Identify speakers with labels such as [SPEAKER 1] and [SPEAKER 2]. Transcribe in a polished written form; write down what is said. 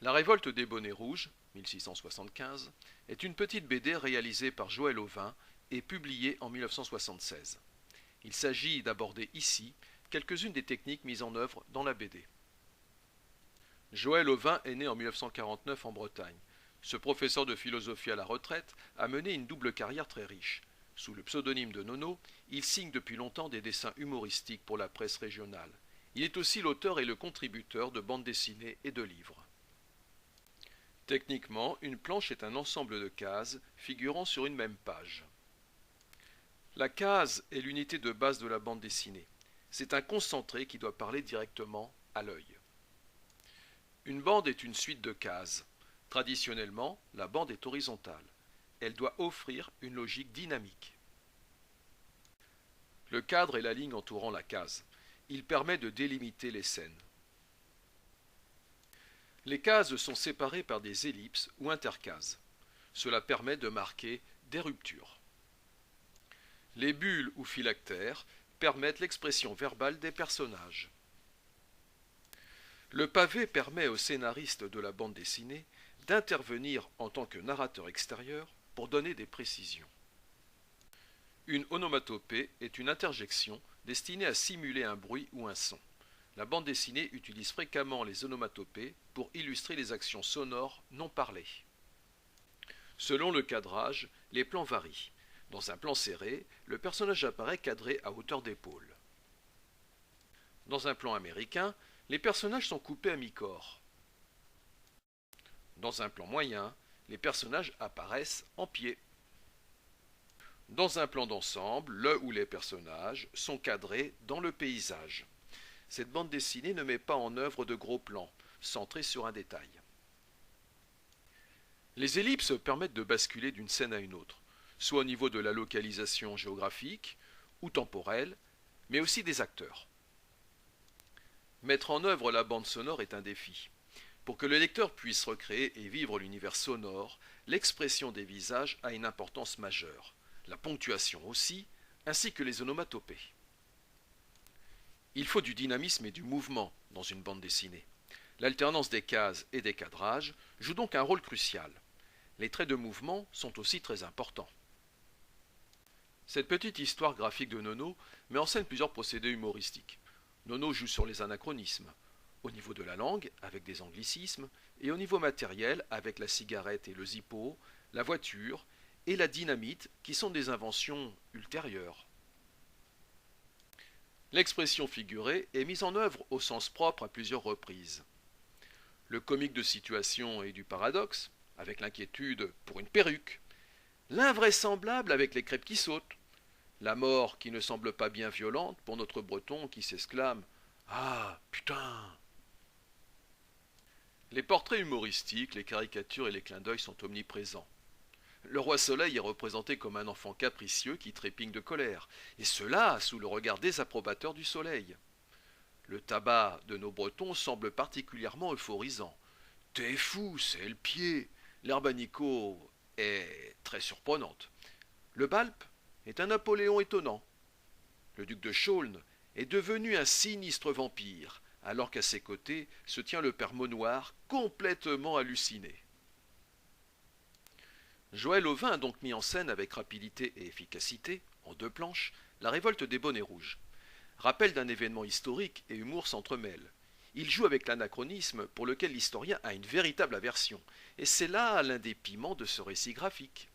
[SPEAKER 1] La révolte des bonnets rouges, 1675, est une petite BD réalisée par Joël Auvin et publiée en 1976. Il s'agit d'aborder ici quelques-unes des techniques mises en œuvre dans la BD. Joël Auvin est né en 1949 en Bretagne. Ce professeur de philosophie à la retraite a mené une double carrière très riche. Sous le pseudonyme de Nono, il signe depuis longtemps des dessins humoristiques pour la presse régionale. Il est aussi l'auteur et le contributeur de bandes dessinées et de livres. Techniquement, une planche est un ensemble de cases figurant sur une même page. La case est l'unité de base de la bande dessinée. C'est un concentré qui doit parler directement à l'œil. Une bande est une suite de cases. Traditionnellement, la bande est horizontale. Elle doit offrir une logique dynamique. Le cadre est la ligne entourant la case. Il permet de délimiter les scènes. Les cases sont séparées par des ellipses ou intercases. Cela permet de marquer des ruptures. Les bulles ou phylactères permettent l'expression verbale des personnages. Le pavé permet au scénariste de la bande dessinée d'intervenir en tant que narrateur extérieur pour donner des précisions. Une onomatopée est une interjection destinée à simuler un bruit ou un son. La bande dessinée utilise fréquemment les onomatopées pour illustrer les actions sonores non parlées. Selon le cadrage, les plans varient. Dans un plan serré, le personnage apparaît cadré à hauteur d'épaule. Dans un plan américain, les personnages sont coupés à mi-corps. Dans un plan moyen, les personnages apparaissent en pied. Dans un plan d'ensemble, le ou les personnages sont cadrés dans le paysage. Cette bande dessinée ne met pas en œuvre de gros plans, centrés sur un détail. Les ellipses permettent de basculer d'une scène à une autre, soit au niveau de la localisation géographique ou temporelle, mais aussi des acteurs. Mettre en œuvre la bande sonore est un défi. Pour que le lecteur puisse recréer et vivre l'univers sonore, l'expression des visages a une importance majeure, la ponctuation aussi, ainsi que les onomatopées. Il faut du dynamisme et du mouvement dans une bande dessinée. L'alternance des cases et des cadrages joue donc un rôle crucial. Les traits de mouvement sont aussi très importants. Cette petite histoire graphique de Nono met en scène plusieurs procédés humoristiques. Nono joue sur les anachronismes, au niveau de la langue avec des anglicismes et au niveau matériel avec la cigarette et le zippo, la voiture et la dynamite qui sont des inventions ultérieures. L'expression figurée est mise en œuvre au sens propre à plusieurs reprises. Le comique de situation et du paradoxe, avec l'inquiétude pour une perruque, l'invraisemblable avec les crêpes qui sautent, la mort qui ne semble pas bien violente pour notre breton qui s'exclame « Ah, putain !» Les portraits humoristiques, les caricatures et les clins d'œil sont omniprésents. Le roi Soleil est représenté comme un enfant capricieux qui trépigne de colère, et cela sous le regard désapprobateur du soleil. Le tabac de nos Bretons semble particulièrement euphorisant. « T'es fou, c'est le pied !» L'herbe à Nico est très surprenante. Le Balpe est un Napoléon étonnant. Le duc de Chaulnes est devenu un sinistre vampire, alors qu'à ses côtés se tient le père Maunoir complètement halluciné. Joël Auvin a donc mis en scène avec rapidité et efficacité, en 2 planches, la révolte des bonnets rouges. Rappel d'un événement historique et humour s'entremêlent. Il joue avec l'anachronisme pour lequel l'historien a une véritable aversion, et c'est là l'un des piments de ce récit graphique.